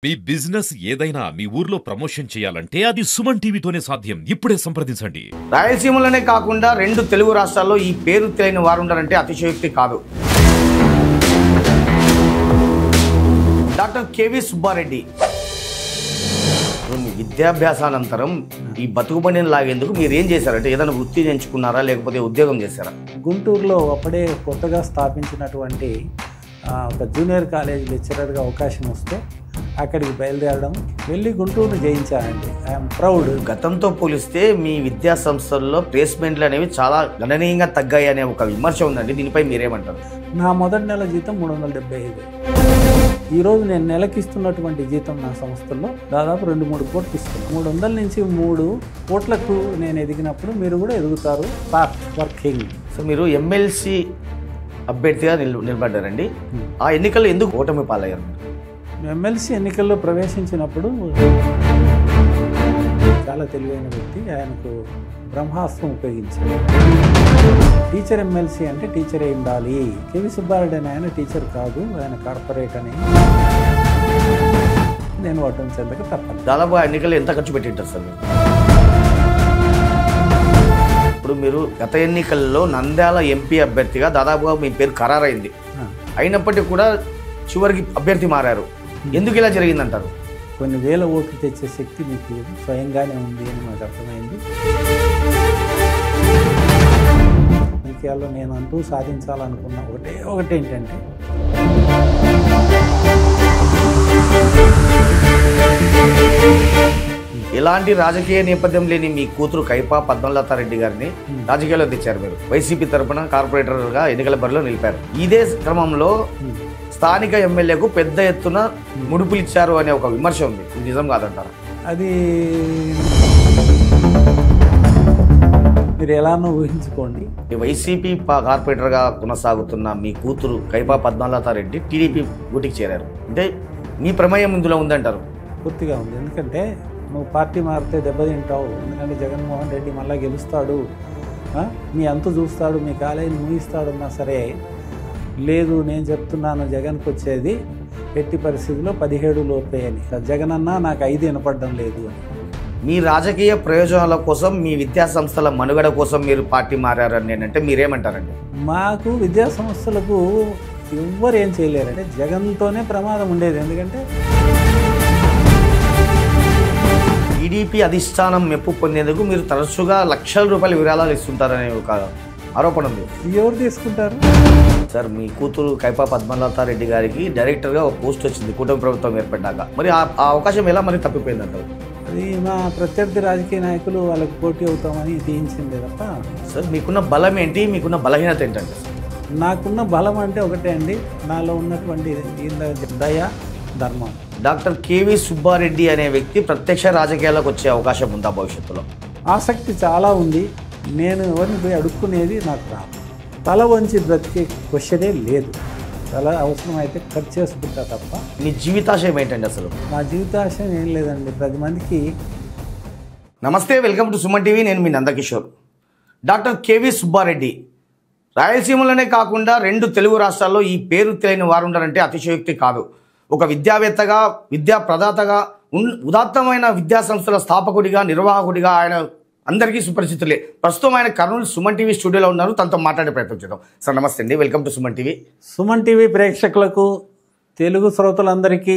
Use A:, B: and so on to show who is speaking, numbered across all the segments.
A: మీ business ఏదైనా మీ ఊర్లో promotion చేయాలంటే అది సుమన్ టీవీతోనే సాధ్యం. ఇప్పుడే సంప్రదించండి.
B: రాయలసీమలోనే కాకుండా రెండు తెలుగు రాష్ట్రాల్లో ఈ పేరు తెలియని వారు ఉండాలంటే అతిశయోక్తి కాదు. డాక్టర్ కేవి సుబ్బారెడ్డి మీ విద్యాభ్యాసానంతరం ఈ బతుకుబడిని లాగేందుకు మీరు ఏం చేశారంటే ఏదైనా వృత్తి ఎంచుకున్నారా లేకపోతే ఉద్యోగం చేశారా?
C: గుంటూరులో అప్పుడే కొత్తగా స్థాపించినటువంటి ఒక జూనియర్ కాలేజ్ లెక్చరర్గా అవకాశం వస్తే అక్కడికి బయలుదేరడం వెళ్ళి గుంటూరును జయించానండి. I'm proud.
B: గతంతో పోలిస్తే మీ విద్యా సంస్థల్లో ప్లేస్మెంట్లు అనేవి చాలా గణనీయంగా తగ్గాయి అనే ఒక విమర్శ ఉందండి. దీనిపై మీరేమంటారు?
C: నా మొదటి నెల జీతం 375. ఈరోజు నేను నెలకిస్తున్నటువంటి జీతం నా సంస్థల్లో దాదాపు 2-3 కోట్లు ఇస్తున్నాను. 300 నుంచి 3 కోట్లకు నేను ఎదిగినప్పుడు మీరు కూడా ఎదుగుతారు. Start working.
B: సో మీరు ఎమ్మెల్సీ అభ్యర్థిగా నిలబడ్డారండి. ఆ ఎన్నికల్లో ఎందుకు ఓటమి పాలయ్యారు?
C: ఎమ్మెల్సీ ఎన్నికల్లో ప్రవేశించినప్పుడు చాలా తెలివైన వ్యక్తి, ఆయనకు బ్రహ్మాస్త్రం ఉపయోగించారు. టీచర్ ఎమ్మెల్సీ అంటే టీచరే ఉండాలి. కేవి సుబ్బారెడ్డి అని ఆయన టీచర్ కాదు, ఆయన కార్పొరేట్ అని నేను ఓటమి చెందక తప్పదు.
B: దాదాపు ఎన్నికల్లో ఎంత ఖర్చు పెట్టింటారు సార్? ఇప్పుడు మీరు గత ఎన్నికల్లో నంద్యాల ఎంపీ అభ్యర్థిగా దాదాపుగా మీ పేరు ఖరారైంది. అయినప్పటికీ కూడా చివరికి అభ్యర్థి మారారు. ఎందుకు ఇలా జరిగిందంటారు?
C: కొన్ని వేల ఓట్లు తెచ్చే శక్తి మీకు స్వయంగానే ఉంది అని మాకు అర్థమైంది. రాజకీయాల్లో నేను అంటూ సాధించాలనుకున్న ఒకటి ఏంటంటే
B: ఎలాంటి రాజకీయ నేపథ్యం లేని మీ కూతురు కైపా పద్మలతారెడ్డి గారిని రాజకీయాల్లో తెచ్చారు. మీరు వైసీపీ తరఫున కార్పొరేటర్గా ఎన్నికల బరిలో నిలిపారు. ఇదే క్రమంలో స్థానిక ఎమ్మెల్యేకు పెద్ద ఎత్తున ముడుపులు ఇచ్చారు అనే ఒక విమర్శ ఉంది. నిజం కాదంటారా?
C: అది మీరు ఎలానో ఊహించుకోండి.
B: వైసీపీ కార్పొరేటర్గా కొనసాగుతున్న మీ కూతురు కైపా పద్మలతారెడ్డి టీడీపీ గూటికి చేరారు. అంటే మీ ప్రమేయం ఇందులో ఉందంటారు?
C: పూర్తిగా ఉంది. ఎందుకంటే నువ్వు పార్టీ మారితే దెబ్బతింటావు. ఎందుకంటే జగన్మోహన్ రెడ్డి మళ్ళీ గెలుస్తాడు, మీ అంతు చూస్తాడు, మీ కాలేజీని ముగిస్తాడన్నా సరే, లేదు నేను చెప్తున్నాను జగన్కి వచ్చేది ఎట్టి పరిస్థితిలో 17 లోపే అని. జగన్ అన్నా నాకు 5 వినపడడం లేదు అని.
B: మీ రాజకీయ ప్రయోజనాల కోసం మీ విద్యా సంస్థల మనుగడ కోసం మీరు పార్టీ మారారని అంటే మీరేమంటారండి?
C: మాకు విద్యా సంస్థలకు ఎవ్వరు ఏం చేయలేరంటే జగన్తోనే ప్రమాదం ఉండేది. ఎందుకంటే
B: టీడీపీ అధిష్టానం మెప్పు పొందేందుకు మీరు తరచుగా లక్షల రూపాయల విరాళాలు ఇస్తుంటారనే ఒక ఆరోపణ ఉంది.
C: ఎవరు తీసుకుంటారు
B: సార్? మీ కూతురు కైపా పద్మలతారెడ్డి గారికి డైరెక్టర్గా ఒక పోస్ట్ వచ్చింది కూటమి ప్రభుత్వం ఏర్పడ్డాక. మరి ఆ అవకాశం ఎలా మరి తప్పిపోయిందంటారు?
C: అది మా ప్రత్యర్థి రాజకీయ నాయకులు వాళ్ళకి పోటీ అవుతామని తీయించింది తప్ప.
B: సార్ మీకున్న బలం ఏంటి, మీకున్న బలహీనత ఏంటంటే?
C: నాకున్న బలం అంటే ఒకటే అండి, నాలో ఉన్నటువంటి దయ, ధర్మం.
B: డాక్టర్ కేవి సుబ్బారెడ్డి అనే వ్యక్తి ప్రత్యక్ష రాజకీయాలకు వచ్చే అవకాశం ఉందా భవిష్యత్తులో?
C: ఆసక్తి చాలా ఉంది. నేను ఎవరిని పోయి అడుక్కునేది నాకు రాదు. తల వంచి బ్రతికే క్వశ్చనే లేదు. తల అవసరమైతే ఖర్చు చేసుకుంటా తప్ప.
B: మీ జీవితాశయం ఏంటండి అసలు?
C: నా జీవితాశయం ఏం లేదండి, 10 మందికి.
B: నమస్తే, వెల్కమ్ టు సుమన్ టీవీ. నేను మీ నందకిషోర్. డాక్టర్ కేవి సుబ్బారెడ్డి రాయలసీమలోనే కాకుండా రెండు తెలుగు రాష్ట్రాల్లో ఈ పేరు తెలియని వారు ఉండాలంటే అతిశయోక్తి కాదు. ఒక విద్యావేత్తగా, విద్యా ప్రదాతగా, ఉదాత్తమైన విద్యా సంస్థల స్థాపకుడిగా, నిర్వాహకుడిగా ఆయన అందరికీ సుపరిచితులే. ప్రస్తుతం ఆయన కర్నూలు సుమన్ టీవీ స్టూడియోలో ఉన్నారు. తనతో మాట్లాడే ప్రయత్నం చేద్దాం. సార్ నమస్తే అండి, welcome to Suman TV.
C: Suman TV ప్రేక్షకులకు, తెలుగు శ్రోతలందరికీ,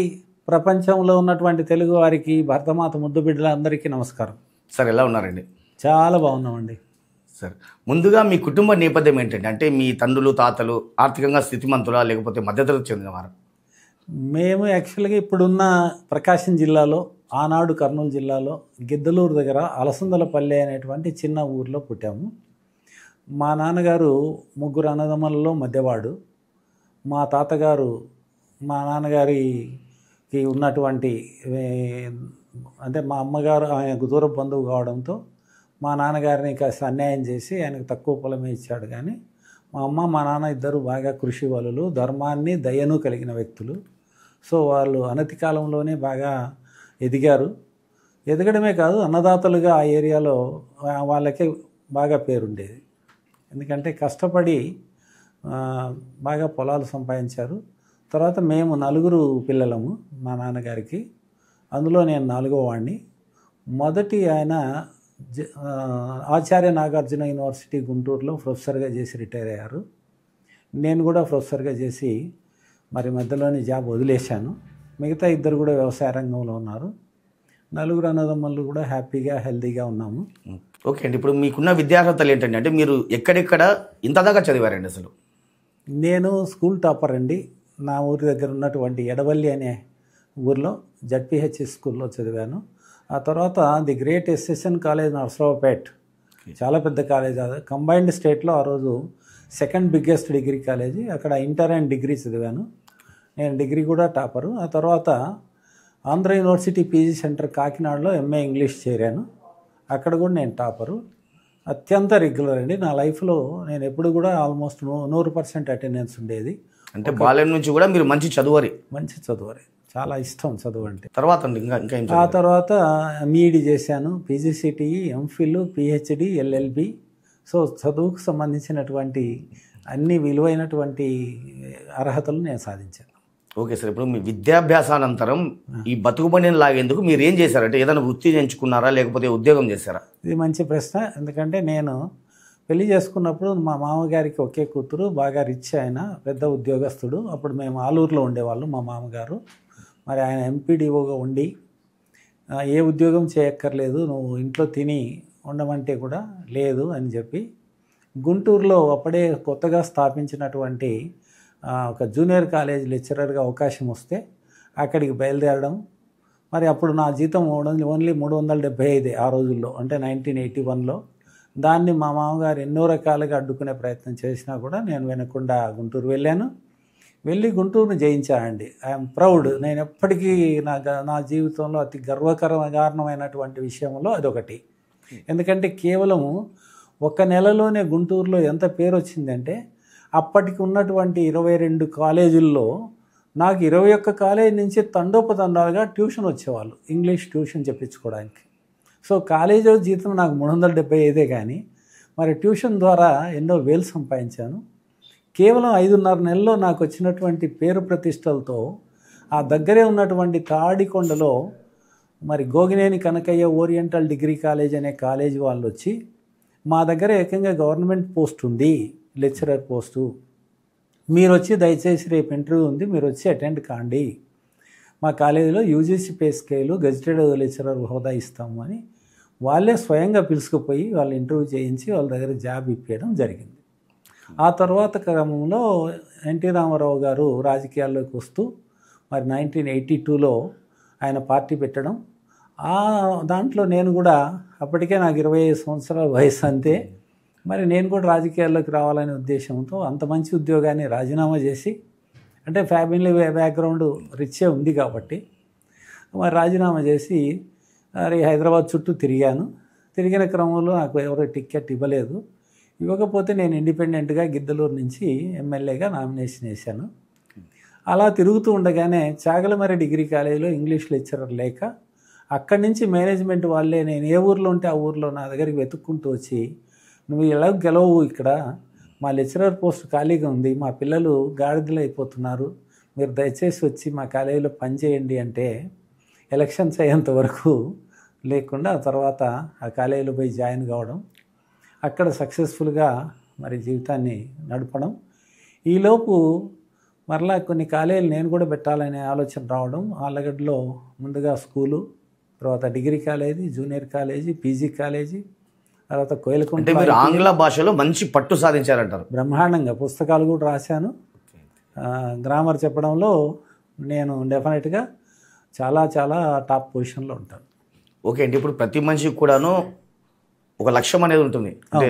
C: ప్రపంచంలో ఉన్నటువంటి తెలుగు వారికి, భరతమాత ముద్దు బిడ్డలందరికీ నమస్కారం.
B: సార్ ఎలా ఉన్నారండి?
C: చాలా బాగున్నామండి.
B: సార్ ముందుగా మీ కుటుంబ నేపథ్యం ఏంటంటే, అంటే మీ తండ్రులు తాతలు ఆర్థికంగా స్థితిమంతులా లేకపోతే మధ్యతరగతి చెందినవారు?
C: మేము యాక్చువల్గా ఇప్పుడున్న ప్రకాశం జిల్లాలో, ఆనాడు కర్నూలు జిల్లాలో గిద్దలూరు దగ్గర అలసందలపల్లె అనేటువంటి చిన్న ఊర్లో పుట్టాము. మా నాన్నగారు 3 అన్నదమ్ములలో మధ్యవాడు. మా తాతగారు మా నాన్నగారికి ఉన్నటువంటి అంటే మా అమ్మగారు ఆయనకు దూర బంధువు కావడంతో మా నాన్నగారిని కాస్త అన్యాయం చేసి ఆయనకు తక్కువ పొలమే ఇచ్చాడు. కానీ మా అమ్మ మా నాన్న ఇద్దరు బాగా కృషి వలులు, ధర్మాన్ని దయను కలిగిన వ్యక్తులు. సో వాళ్ళు అనతి కాలంలోనే బాగా ఎదిగారు. ఎదగడమే కాదు, అన్నదాతలుగా ఆ ఏరియాలో వాళ్ళకే బాగా పేరుండేది. ఎందుకంటే కష్టపడి బాగా పొలాలు సంపాదించారు. తర్వాత మేము 4 పిల్లలము మా నాన్నగారికి. అందులో నేను 4వ వాడిని. మొదటి ఆయన ఆచార్య నాగార్జున యూనివర్సిటీ గుంటూరులో ప్రొఫెసర్గా చేసి రిటైర్ అయ్యారు. నేను కూడా ప్రొఫెసర్గా చేసి మరి మధ్యలోని జాబ్ వదిలేశాను. మిగతా 2 కూడా వ్యవసాయ రంగంలో ఉన్నారు. 4 అన్నదమ్ములు కూడా హ్యాపీగా హెల్తీగా ఉన్నాము.
B: ఓకే అండి, ఇప్పుడు మీకున్న విద్యార్హతలు ఏంటండి? అంటే మీరు ఎక్కడెక్కడ ఇంత దాకా చదివారండి అసలు?
C: నేను స్కూల్ టాపర్ అండి. నా ఊరి దగ్గర ఉన్నటువంటి ఎడవల్లి అనే ఊర్లో జడ్పిహెచ్ స్కూల్లో చదివాను. ఆ తర్వాత the great SSN college Narasaraopet, చాలా పెద్ద కాలేజ్. అది కంబైన్డ్ స్టేట్లో ఆ రోజు 2nd బిగ్గెస్ట్ డిగ్రీ కాలేజీ. అక్కడ ఇంటర్ అండ్ డిగ్రీ చదివాను. నేను డిగ్రీ కూడా టాపరు. ఆ తర్వాత ఆంధ్ర యూనివర్సిటీ పీజీ సెంటర్ కాకినాడలో ఎంఏ ఇంగ్లీష్ చేరాను. అక్కడ కూడా నేను టాపరు. అత్యంత రెగ్యులర్ అండి. నా లైఫ్లో నేను ఎప్పుడు కూడా ఆల్మోస్ట్ 100% అటెండెన్స్ ఉండేది.
B: అంటే బాల్యం నుంచి కూడా మీరు మంచి చదువరి?
C: మంచి చదువరి, చాలా ఇష్టం చదువు అంటే.
B: తర్వాత ఇంకా ఏం
C: ఆ తర్వాత ఎంఈడి చేశాను, పీజీసీటీఈ, ఎంఫిల్, పిహెచ్డి, ఎల్ఎల్బి. సో చదువుకు సంబంధించినటువంటి అన్ని విలువైనటువంటి అర్హతలు నేను సాధించాను.
B: ఓకే సార్, ఇప్పుడు మీ విద్యాభ్యాసానంతరం ఈ బతుకుబండిని లాగేందుకు మీరు ఏం చేశారంటే ఏదైనా వృత్తి ఎంచుకున్నారా లేకపోతే ఉద్యోగం చేశారా?
C: ఇది మంచి ప్రశ్న. ఎందుకంటే నేను పెళ్లి చేసుకున్నప్పుడు మా మామగారికి ఒకే కూతురు, బాగా రిచ్, ఆయన పెద్ద ఉద్యోగస్తుడు. అప్పుడు మేము ఆలూరులో ఉండేవాళ్ళు మా మామగారు. మరి ఆయన ఎంపీడీఓగా ఉండి ఏ ఉద్యోగం చేయక్కర్లేదు, నువ్వు ఇంట్లో తిని ఉండమంటే కూడా లేదు అని చెప్పి గుంటూరులో అప్పుడే కొత్తగా స్థాపించినటువంటి ఒక జూనియర్ కాలేజ్ లెక్చరర్గా అవకాశం వస్తే అక్కడికి బయలుదేరడం. మరి అప్పుడు నా జీతం ఓన్లీ 375 ఆ రోజుల్లో, అంటే 1981లో. దాన్ని మా మామగారు ఎన్నో రకాలుగా అడ్డుకునే ప్రయత్నం చేసినా కూడా నేను వినకుండా గుంటూరు వెళ్ళాను. వెళ్ళి గుంటూరుని జయించానండి. I'm proud. నేను ఎప్పటికీ నా జీవితంలో అతి గర్వకారణమైనటువంటి విషయంలో అదొకటి. ఎందుకంటే కేవలము 1 నెలలోనే గుంటూరులో ఎంత పేరు వచ్చిందంటే, అప్పటికి ఉన్నటువంటి 22 కాలేజీల్లో నాకు 21 కాలేజీ నుంచి తండోపతండాలుగా ట్యూషన్ వచ్చేవాళ్ళు, ఇంగ్లీష్ ట్యూషన్ చెప్పించుకోవడానికి. సో కాలేజీ జీతం నాకు 375 కానీ మరి ట్యూషన్ ద్వారా ఎన్నో వేలు సంపాదించాను. కేవలం 5.5 నెలల్లో నాకు వచ్చినటువంటి పేరు ప్రతిష్టలతో ఆ దగ్గరే ఉన్నటువంటి తాడికొండలో మరి Gogineni Kanakayya oriental degree college అనే కాలేజీ వాళ్ళు వచ్చి, మా దగ్గర ఏకంగా గవర్నమెంట్ పోస్ట్ ఉంది, లెక్చరర్ పోస్టు, మీరు వచ్చి దయచేసి రేపు ఇంటర్వ్యూ ఉంది, మీరు వచ్చి అటెండ్ కాండి, మా కాలేజీలో UGC pay scale gazetted lecturer హోదా ఇస్తాము అని వాళ్ళే స్వయంగా పిలుచుకుపోయి వాళ్ళు ఇంటర్వ్యూ చేయించి వాళ్ళ దగ్గర జాబ్ ఇప్పించడం జరిగింది. ఆ తర్వాత క్రమంలో ఎన్టీ రామారావు గారు రాజకీయాల్లోకి వస్తూ మరి 1982లో ఆయన పార్టీ పెట్టడం, దాంట్లో నేను కూడా అప్పటికే నాకు 25 సంవత్సరాల వయసు అంతే. మరి నేను కూడా రాజకీయాల్లోకి రావాలనే ఉద్దేశంతో అంత మంచి ఉద్యోగాన్ని రాజీనామా చేసి, అంటే ఫ్యామిలీ బ్యాక్గ్రౌండ్ రిచ్చే ఉంది కాబట్టి మరి రాజీనామా చేసి మరి హైదరాబాద్ చుట్టూ తిరిగాను. తిరిగిన క్రమంలో నాకు ఎవరో టికెట్ ఇవ్వలేదు. ఇవ్వకపోతే నేను ఇండిపెండెంట్గా గిద్దలూరు నుంచి ఎమ్మెల్యేగా నామినేషన్ వేశాను. అలా తిరుగుతూ ఉండగానే చాగలమర్రి డిగ్రీ కాలేజీలో ఇంగ్లీష్ లెక్చరర్ లేక అక్కడి నుంచి మేనేజ్మెంట్ వాళ్ళే నేను ఏ ఊర్లో ఉంటే ఆ ఊర్లో నా దగ్గరికి వెతుక్కుంటూ వచ్చి, నువ్వు ఎలా గెలవు, ఇక్కడ మా లెక్చరర్ పోస్ట్ ఖాళీగా ఉంది, మా పిల్లలు గాడిదలు అయిపోతున్నారు, మీరు దయచేసి వచ్చి మా కాలేజీలో పనిచేయండి అంటే ఎలక్షన్స్ అయ్యేంత వరకు లేకుండా ఆ తర్వాత ఆ కాలేజీలో పోయి జాయిన్ కావడం, అక్కడ సక్సెస్ఫుల్గా మరి జీవితాన్ని నడపడం. ఈలోపు మరలా కొన్ని కాలేజీలు నేను కూడా పెట్టాలనే ఆలోచన రావడం. ఆళ్ళగడ్డలో ముందుగా స్కూలు, తర్వాత degree college, junior college, PG college, తర్వాత కోయిలకుంట.
B: అంటే మీరు ఆంగ్ల భాషలో మంచి పట్టు సాధించారంటారు?
C: బ్రహ్మాండంగా పుస్తకాలు కూడా రాశాను. గ్రామర్ చెప్పడంలో నేను డెఫినెట్గా చాలా చాలా టాప్ పొజిషన్లో ఉంటాను.
B: ఓకే అండి, ఇప్పుడు ప్రతి మనిషికి కూడాను ఒక లక్ష్యం అనేది ఉంటుంది. అంటే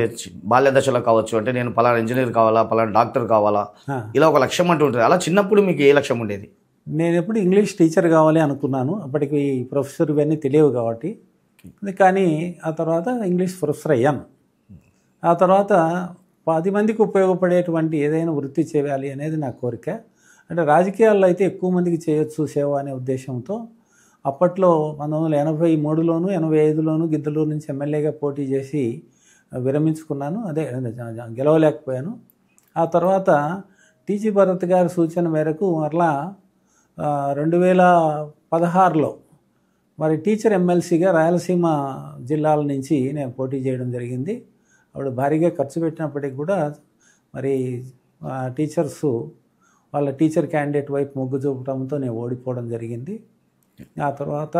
B: బాల్య దశలో కావచ్చు, అంటే నేను పలానా ఇంజనీర్ కావాలా, పలానా డాక్టర్ కావాలా, ఇలా ఒక లక్ష్యం అంటూ ఉంటుంది. అలా చిన్నప్పుడు మీకు ఏ లక్ష్యం ఉండేది?
C: నేను ఎప్పుడు ఇంగ్లీష్ టీచర్ కావాలి అనుకున్నాను. అప్పటికి ప్రొఫెసర్ ఇవన్నీ తెలియవు కాబట్టి. కానీ ఆ తర్వాత ఇంగ్లీష్ ప్రొఫెసర్ అయ్యాను. ఆ తర్వాత 10 మందికి ఉపయోగపడేటువంటి ఏదైనా వృత్తి చేయాలి అనేది నా కోరిక. అంటే రాజకీయాల్లో అయితే ఎక్కువ మందికి చేయొచ్చు సేవ అనే ఉద్దేశంతో అప్పట్లో 1983లోను 85లోను గిద్దలూరు నుంచి ఎమ్మెల్యేగా పోటీ చేసి విరమించుకున్నాను. అదే గెలవలేకపోయాను. ఆ తర్వాత టీజీ భరత్ గారి సూచన మేరకు మరలా 2016లో మరి టీచర్ ఎమ్మెల్సీగా రాయలసీమ జిల్లాల నుంచి నేను పోటీ చేయడం జరిగింది. అప్పుడు భారీగా ఖర్చు పెట్టినప్పటికీ కూడా మరి టీచర్స్ వాళ్ళ టీచర్ క్యాండిడేట్ వైపు మొగ్గు చూపడంతో నేను ఓడిపోవడం జరిగింది. ఆ తర్వాత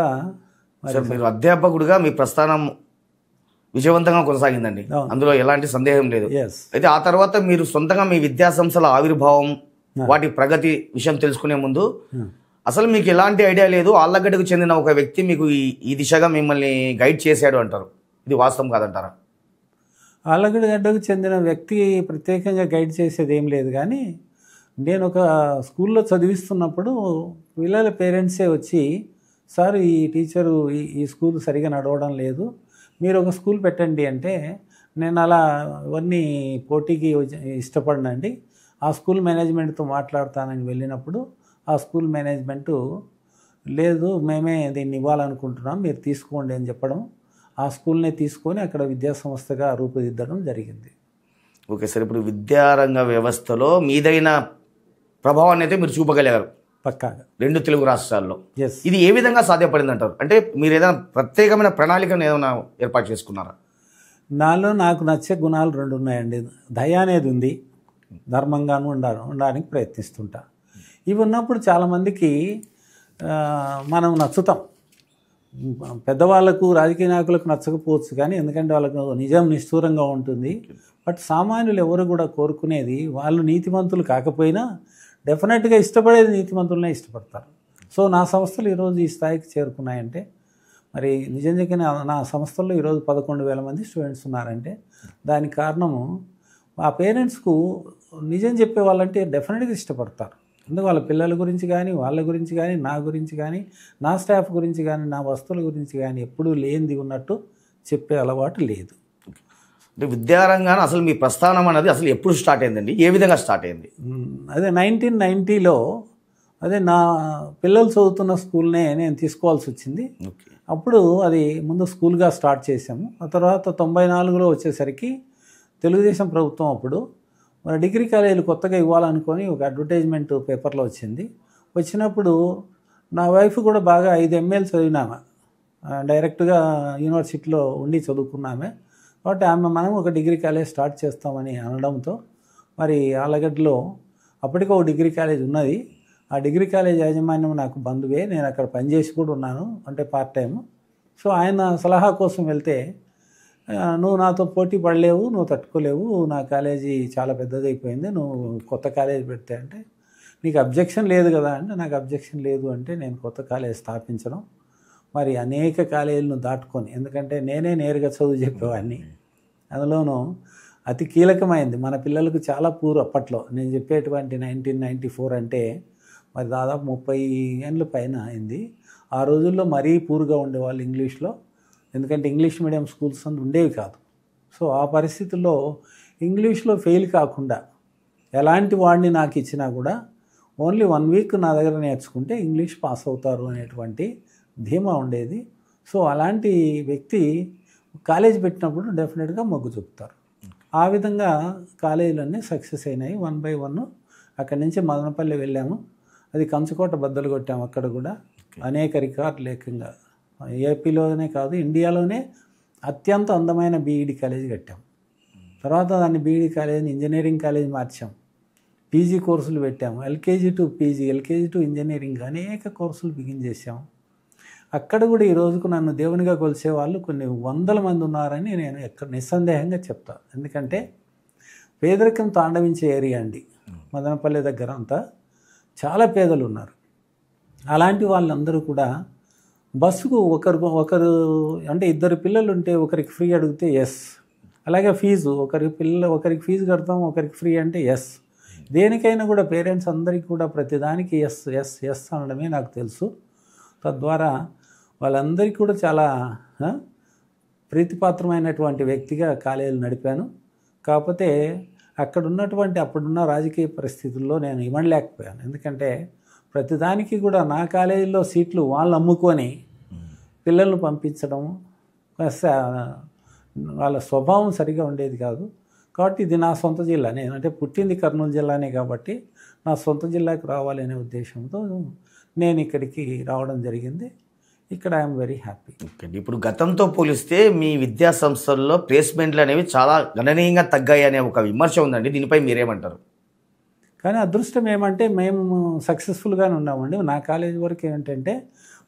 B: సార్ మీరు అధ్యాపకుడిగా మీ ప్రస్థానం విజయవంతంగా కొనసాగిందండి, అందులో ఎలాంటి సందేహం లేదు. అయితే ఆ తర్వాత మీరు సొంతంగా మీ విద్యా సంస్థల ఆవిర్భావం వాటి ప్రగతి విషయం తెలుసుకునే ముందు అసలు మీకు ఎలాంటి ఐడియా లేదు, ఆళ్ళగడ్డకు చెందిన ఒక వ్యక్తి మీకు ఈ దిశగా మిమ్మల్ని గైడ్ చేశాడు అంటారు, ఇది వాస్తవం కాదంటారా?
C: ఆళ్ళగడ్డకు చెందిన వ్యక్తి ప్రత్యేకంగా గైడ్ చేసేది ఏం లేదు, కానీ నేను ఒక స్కూల్లో చదివిస్తున్నప్పుడు పిల్లల పేరెంట్సే వచ్చి, సార్ ఈ టీచరు ఈ స్కూల్ సరిగా నడవడం లేదు, మీరు ఒక స్కూల్ పెట్టండి అంటే నేను అలా ఇవన్నీ పోటీకి ఇష్టపడినండి. ఆ స్కూల్ మేనేజ్మెంట్తో మాట్లాడతానని వెళ్ళినప్పుడు ఆ స్కూల్ మేనేజ్మెంటు లేదు మేమే దీన్ని ఇవ్వాలనుకుంటున్నాం మీరు తీసుకోండి అని చెప్పడం, ఆ స్కూల్నే తీసుకొని అక్కడ విద్యాసంస్థగా రూపుదిద్దడం జరిగింది.
B: ఓకే సార్, ఇప్పుడు విద్యారంగ వ్యవస్థలో మీదైన ప్రభావాన్ని అయితే మీరు చూపగలిగారు
C: పక్కాగా
B: 2 తెలుగు రాష్ట్రాల్లో.
C: ఎస్.
B: ఇది ఏ విధంగా సాధ్యపడింది అంటారు? అంటే మీరు ఏదైనా ప్రత్యేకమైన ప్రణాళికను ఏదైనా ఏర్పాటు చేసుకున్నారా?
C: నాకు నచ్చే గుణాలు 2 ఉన్నాయండి. దయ అనేది ఉంది, ధర్మంగాను ఉండడానికి ప్రయత్నిస్తుంటా. ఇవి ఉన్నప్పుడు చాలామందికి మనం నచ్చుతాం. పెద్దవాళ్ళకు రాజకీయ నాయకులకు నచ్చకపోవచ్చు, కానీ ఎందుకంటే వాళ్ళకు నిజం నిష్ఠూరంగా ఉంటుంది. బట్ సామాన్యులు ఎవరు కూడా కోరుకునేది వాళ్ళు నీతిమంతులు కాకపోయినా డెఫినెట్గా ఇష్టపడేది నీతిమంతులనే ఇష్టపడతారు. సో నా సంస్థలు ఈరోజు ఈ స్థాయికి చేరుకున్నాయంటే మరి నిజంగా నా సంస్థల్లో ఈరోజు 11,000 మంది స్టూడెంట్స్ ఉన్నారంటే దానికి కారణము ఆ పేరెంట్స్కు నిజం చెప్పే వాళ్ళంటే డెఫినెట్గా ఇష్టపడతారు. ఎందుకు వాళ్ళ పిల్లల గురించి కానీ వాళ్ళ గురించి కానీ నా గురించి కానీ నా స్టాఫ్ గురించి కానీ నా వస్తువుల గురించి కానీ ఎప్పుడూ లేనిది ఉన్నట్టు చెప్పే అలవాటు లేదు.
B: అంటే విద్యారంగాన అసలు మీ ప్రస్థానం అనేది అసలు ఎప్పుడు స్టార్ట్ అయిందండి, ఏ విధంగా స్టార్ట్ అయింది?
C: అదే 1990లో అదే నా పిల్లలు చదువుతున్న స్కూల్నే నేను తీసుకోవాల్సి వచ్చింది. అప్పుడు అది ముందు స్కూల్గా స్టార్ట్ చేసాము. ఆ తర్వాత 94లో వచ్చేసరికి తెలుగుదేశం ప్రభుత్వం అప్పుడు డిగ్రీ కాలేజీలు కొత్తగా ఇవ్వాలనుకొని ఒక అడ్వర్టైజ్మెంట్ పేపర్లో వచ్చినప్పుడు నా వైఫ్ కూడా బాగా 5 MA చదివినామె, డైరెక్ట్గా యూనివర్సిటీలో ఉండి చదువుకున్నామే. కాబట్టి మనం ఒక డిగ్రీ కాలేజ్ స్టార్ట్ చేస్తామని అనడంతో మరి ఆళ్ళగడ్డలో అప్పటికే ఒక డిగ్రీ కాలేజ్ ఉన్నది. ఆ డిగ్రీ కాలేజ్ యాజమాన్యం నాకు బంధువే, నేను అక్కడ పనిచేసి కూడా ఉన్నాను, అంటే పార్ట్ టైము. సో ఆయన సలహా కోసం వెళ్తే నువ్వు నాతో పోటీ పడలేవు, నువ్వు తట్టుకోలేవు, నా కాలేజీ చాలా పెద్దదైపోయింది, నువ్వు కొత్త కాలేజీ పెడితే అంటే నీకు అబ్జెక్షన్ లేదు కదా అంటే నాకు అబ్జెక్షన్ లేదు అంటే నేను కొత్త కాలేజ్ స్థాపించడం మరి అనేక కాలేజీలను దాటుకొని, ఎందుకంటే నేనే నేరుగా చదువు చెప్పేవాడిని. అందులోనూ అతి కీలకమైంది మన పిల్లలకు చాలా పూర్ అప్పట్లో నేను చెప్పేటువంటి 1994 అంటే మరి దాదాపు 30 ఏళ్ళ పైన అయింది. ఆ రోజుల్లో మరీ పూర్గా ఉండేవాళ్ళు ఇంగ్లీష్లో, ఎందుకంటే ఇంగ్లీష్ మీడియం స్కూల్స్ ఉండేవి కాదు. సో ఆ పరిస్థితుల్లో ఇంగ్లీష్లో ఫెయిల్ కాకుండా ఎలాంటి వాడిని నాకు ఇచ్చినా కూడా ఓన్లీ 1 వీక్ నా దగ్గర నేర్చుకుంటే ఇంగ్లీష్ పాస్ అవుతారు అనేటువంటి ధీమా ఉండేది. సో అలాంటి వ్యక్తి కాలేజ్ పెట్టినప్పుడు డెఫినెట్గా మొగ్గు చూపుతారు. ఆ విధంగా కాలేజీలన్నీ సక్సెస్ అయినాయి 1 by 1. అక్కడి నుంచి మదనపల్లి వెళ్ళాము, అది కంచుకోట బద్దలు కొట్టాము. అక్కడ కూడా అనేక రికార్డులు ఏకంగా ఏపీలోనే కాదు ఇండియాలోనే అత్యంత అందమైన బీఈడి కాలేజీ కట్టాం. తర్వాత దాన్ని బీఈడి కాలేజీని ఇంజనీరింగ్ కాలేజీ మార్చాం, పీజీ కోర్సులు పెట్టాము, LKG to PG, LKG to engineering అనేక కోర్సులు బిగిన్ చేసాము. అక్కడ కూడా ఈ రోజుకు నన్ను దేవునిగా కొలిసే వాళ్ళు కొన్ని 100 మంది ఉన్నారని నేను నిస్సందేహంగా చెప్తాను. ఎందుకంటే పేదరికం తాండవించే ఏరియా అండి మదనపల్లి దగ్గర అంతా, చాలా పేదలు ఉన్నారు. అలాంటి వాళ్ళందరూ కూడా బస్సుకు ఒకరు అంటే 2 పిల్లలు ఉంటే ఒకరికి ఫ్రీ అడిగితే ఎస్, అలాగే ఫీజు ఒకరికి ఫీజు కడతాం ఒకరికి ఫ్రీ అంటే ఎస్. దేనికైనా కూడా పేరెంట్స్ అందరికీ కూడా ప్రతిదానికి ఎస్ ఎస్ ఎస్ అనడమే నాకు తెలుసు. తద్వారా వాళ్ళందరికీ కూడా చాలా ప్రీతిపాత్రమైనటువంటి వ్యక్తిగా కాలేజీలు నడిపాను. కాకపోతే అక్కడ ఉన్నటువంటి అప్పుడున్న రాజకీయ పరిస్థితుల్లో నేను ఇవ్వలేకపోయాను. ఎందుకంటే ప్రతిదానికి కూడా నా కాలేజీలో సీట్లు వాళ్ళు అమ్ముకొని పిల్లలను పంపించడం వాళ్ళ స్వభావం సరిగా ఉండేది కాదు. కాబట్టి ఇది నా సొంత జిల్లా, నేను అంటే పుట్టింది కర్నూలు జిల్లానే కాబట్టి నా సొంత జిల్లాకు రావాలనే ఉద్దేశంతో నేను ఇక్కడికి రావడం జరిగింది. ఇక్కడ ఐఎమ్ వెరీ హ్యాపీ.
B: ఓకే, ఇప్పుడు గతంతో పోలిస్తే మీ విద్యా సంస్థల్లో ప్లేస్మెంట్లు అనేవి చాలా గణనీయంగా తగ్గాయి అనే ఒక విమర్శ ఉందండి. దీనిపై మీరేమంటారు?
C: కానీ అదృష్టం ఏమంటే మేము సక్సెస్ఫుల్గానే ఉన్నామండి. నా కాలేజీ వరకు ఏంటంటే